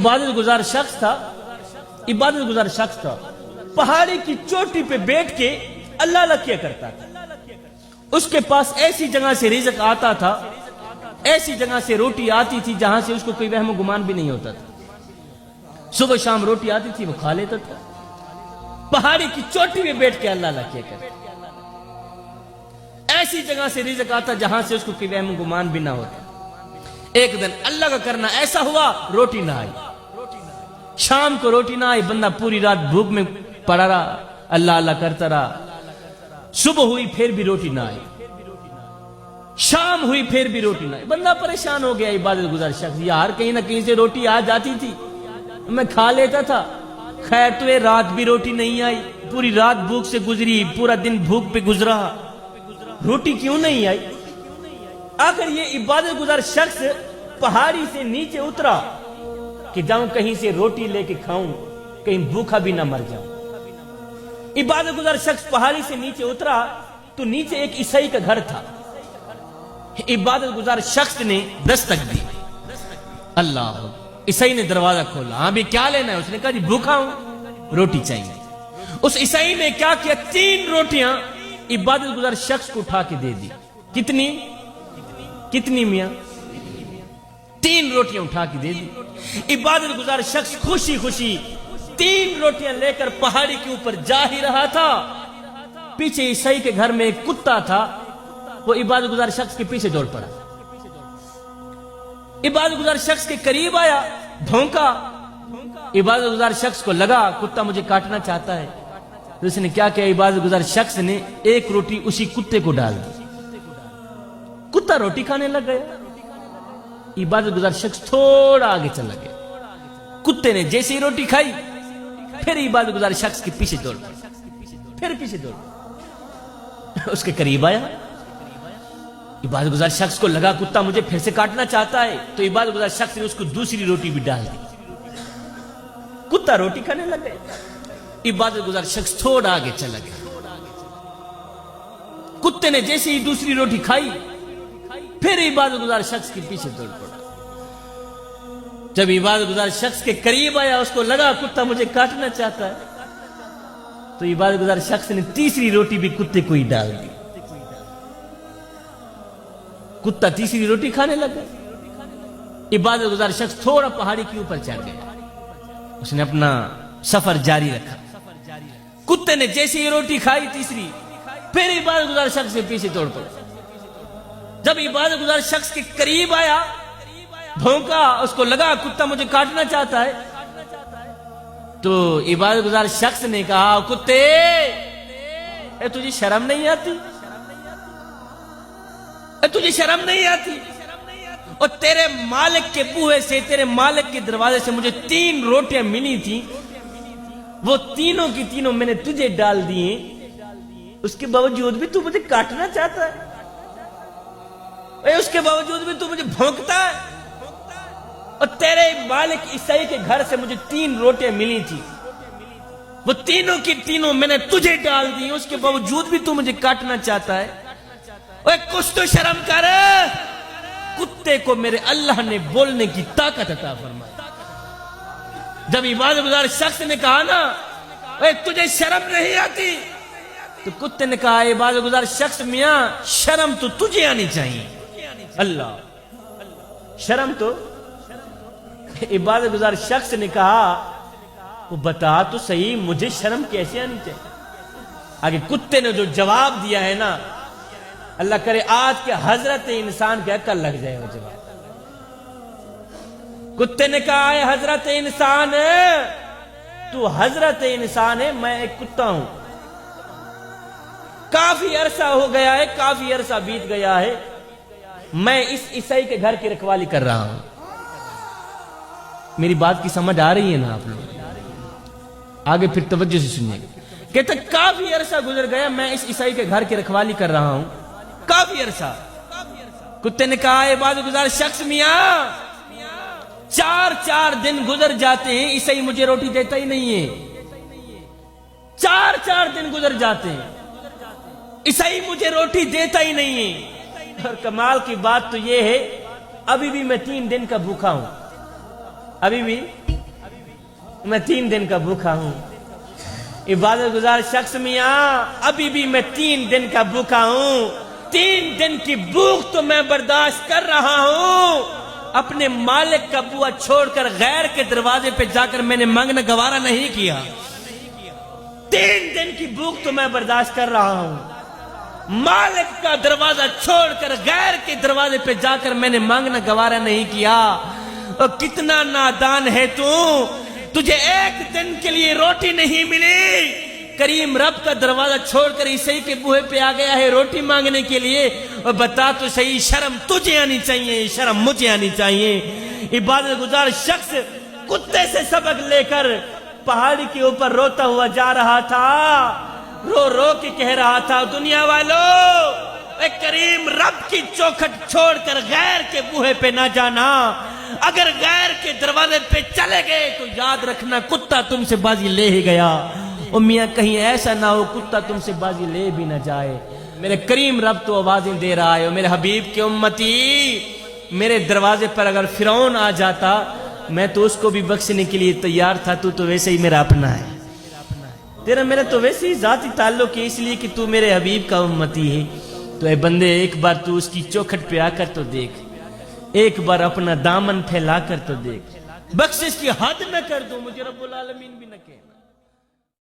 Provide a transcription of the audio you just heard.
इबादत गुजार शख्स था, पहाड़ी की चोटी पे बैठ के अल्लाह अल्लाह किया करता था। उसके पास ऐसी जगह से रिज़्क आता था, ऐसी जगह से रोटी आती थी जहां से उसको कोई वहम गुमान भी नहीं होता था। सुबह शाम रोटी आती थी, वो खा लेता था। पहाड़ी की चोटी पे बैठ के अल्लाह अल्लाह किया करता। ऐसी जगह से रिज़्क आता जहां से उसको कोई वहम गुमान भी ना होता। एक दिन अल्लाह का करना ऐसा हुआ, रोटी ना आई। शाम को रोटी ना आई, बंदा पूरी रात भूख में पड़ा रहा, अल्लाह अल्लाह करता रहा। सुबह हुई फिर भी रोटी ना आई, शाम हुई फिर भी रोटी ना आई। बंदा परेशान हो गया। इबादत गुजार शख्स, यार कहीं ना कहीं से रोटी आ जाती थी, मैं खा लेता था। खैर तो रात भी रोटी नहीं आई, पूरी रात भूख से गुजरी, पूरा दिन भूख पे गुजरा, रोटी क्यों नहीं आई? आखिर ये इबादत गुजार शख्स पहाड़ी से नीचे उतरा कि जाऊं कहीं से रोटी लेके खाऊं, कहीं भूखा भी ना मर जाऊं। इबादत गुजार शख्स पहाड़ी से नीचे उतरा तो नीचे एक ईसाई का घर था। इबादत गुजार शख्स ने दस्तक दी, अल्लाह। ईसाई ने दरवाजा खोला। हाँ भी क्या लेना है? उसने कहा जी भूखा हूं, रोटी चाहिए। उस ईसाई ने क्या किया, 3 रोटियां इबादत गुजार शख्स को उठा के दे दी। कितनी मियां? 3 रोटियां उठा के दे दी। इबादत गुजार शख्स खुशी खुशी 3 रोटियां लेकर पहाड़ी के ऊपर जा ही रहा था। पीछे ईसाई के घर में एक कुत्ता था, वो इबादत गुजार शख्स के पीछे दौड़ पड़ा। इबादत गुजार शख्स के करीब आया, भौंका। इबादत गुजार शख्स को लगा कुत्ता मुझे काटना चाहता है, तो उसने क्या किया, इबादत गुजार शख्स ने 1 रोटी उसी कुत्ते को डाल दी। कुत्ता रोटी खाने लग गया। इबादत गुजार शख्स थोड़ा आगे चला गया। कुत्ते ने जैसे ही रोटी खाई, फिर इबादत गुजार शख्स के पीछे दौड़ पड़ा, फिर पीछे दौड़ उसके करीब आया। इबादत गुजार शख्स को लगा कुत्ता मुझे फिर से काटना चाहता है, तो इबादत गुजार शख्स ने उसको दूसरी रोटी भी डाल दी। कुत्ता रोटी खाने लग गया। इबादत गुजार शख्स थोड़ा आगे चला गया। कुत्ते ने जैसे ही दूसरी रोटी खाई, फिर इबादत गुजार शख्स के पीछे दौड़ पड़ा। जब इबादत गुजार शख्स के करीब आया, उसको लगा कुत्ता मुझे काटना चाहता है, तो इबादत गुजार शख्स ने तीसरी रोटी भी कुत्ते को ही डाल दी। कुत्ता तीसरी रोटी खाने लगा। इबादत गुजार शख्स थोड़ा पहाड़ी के ऊपर चढ़ गया। उसने अपना सफर जारी रखा। कुत्ते ने जैसे ही रोटी खाई तीसरी, फिर इबादत गुजार शख्स के पीछे दौड़ पड़ा। जब इबादत गुजार शख्स के करीब आया, भौंका, उसको लगा कुत्ता मुझे काटना चाहता है, तो इबादत गुजार शख्स ने कहा कुत्ते, तुझे शर्म नहीं आती? तुझे शर्म नहीं आती? और तेरे मालिक के बूहे से, तेरे मालिक के दरवाजे से मुझे 3 रोटियां मिली थी, वो तीनों की तीनों मैंने तुझे डाल दिए, उसके बावजूद भी तू मुझे काटना चाहता है? उसके बावजूद भी तू मुझे भौंकता है? और तेरे मालिक ईसाई के घर से मुझे 3 रोटियां मिली थी, वो तीनों की तीनों मैंने तुझे डाल दी, उसके बावजूद भी तू मुझे काटना चाहता है? ओए कुछ तो शर्म कर। कुत्ते को मेरे अल्लाह ने बोलने की ताकत अता फरमाई। जब इबादत गुजार शख्स ने कहा ना, ओए तुझे शर्म नहीं आती, तो कुत्ते ने कहा इबादत गुजार शख्स, मियां शर्म तो तुझे आनी चाहिए। अल्लाह, शर्म तो। इबादत गुजार शख्स ने कहा वो बता तो सही, मुझे शर्म कैसे आनी चाहिए? आगे कुत्ते ने जो जवाब दिया है ना, अल्लाह करे आज के हजरत इंसान के अक्ल लग जाए वो जवाब। कुत्ते ने कहा है हजरत इंसान, तू हजरत इंसान है, मैं एक कुत्ता हूं। काफी अरसा हो गया है, काफी अरसा बीत गया है, मैं इस ईसाई के घर की रखवाली कर रहा हूं। मेरी बात की समझ आ रही है ना आप लोग? आगे फिर तवज्जो से सुनिएगा। कहते काफी अरसा गुजर गया, मैं इस ईसाई के घर की रखवाली कर रहा हूं, काफी अरसा। कुत्ते ने कहा इबादत गुजार शख्स, मियां 4 दिन गुजर जाते हैं, ईसाई मुझे रोटी देता ही नहीं है। 4 दिन गुजर जाते हैं, ईसाई मुझे रोटी देता ही नहीं है। और कमाल की बात तो यह है, अभी भी मैं 3 दिन का भूखा हूं, अभी भी میں 3 دن کا بھوکا ہوں. عبادت گزار شخص میاں ابھی بھی میں 3 دن کا بھوکا ہوں. 3 دن کی بھوک تو میں برداشت کر رہا ہوں. اپنے مالک کا بوا چھوڑ کر غیر کے دروازے پہ جا کر میں نے مانگنا گوارا نہیں کیا. 3 دن کی بھوک تو میں برداشت کر رہا ہوں. مالک کا دروازہ چھوڑ کر غیر کے دروازے پہ جا کر میں نے مانگنا گوارا نہیں کیا. اور کتنا نادان ہے تو, تجھے 1 دن کے لیے روٹی نہیں ملی, کریم رب کا دروازہ چھوڑ کر عیسائی کے بوہے پہ آ گیا ہے روٹی مانگنے کے لیے. اور بتا تو صحیح, شرم تجھے آنی چاہیے, شرم مجھے آنی چاہیے. عبادت گزار شخص کتے سے سبق لے کر پہاڑی کے اوپر روتا ہوا جا رہا تھا. رو رو کے کہہ رہا تھا, دنیا والوں اے کریم رب کی چوکھٹ چھوڑ کر غیر کے بوہے پہ نہ جانا. اگر غیر کے دروازے پہ چلے گئے تو یاد رکھنا کتا تم سے بازی لے ہی گیا. اور میاں کہیں ایسا نہ ہو کتا تم سے بازی لے بھی نہ جائے. میرے کریم رب تو آوازیں دے رہا ہے, اور میرے حبیب کی امتی میرے دروازے پر اگر فرعون آ جاتا میں تو اس کو بھی بخشنے کے لیے تیار تھا. تو ویسے ہی میرا اپنا ہے, تیرا میرا تو ویسے ہی ذاتی تعلق ہے, اس لیے کہ تو میرے حبیب کا امتی ہے. تو اے بندے ایک بار تو اس کی چوکھٹ پہ آ کر تو دیکھ, ایک بار اپنا دامن پھیلا کر تو دیکھ. بخشش کی حد نہ کر دو, مجھے رب العالمین بھی نہ کہے.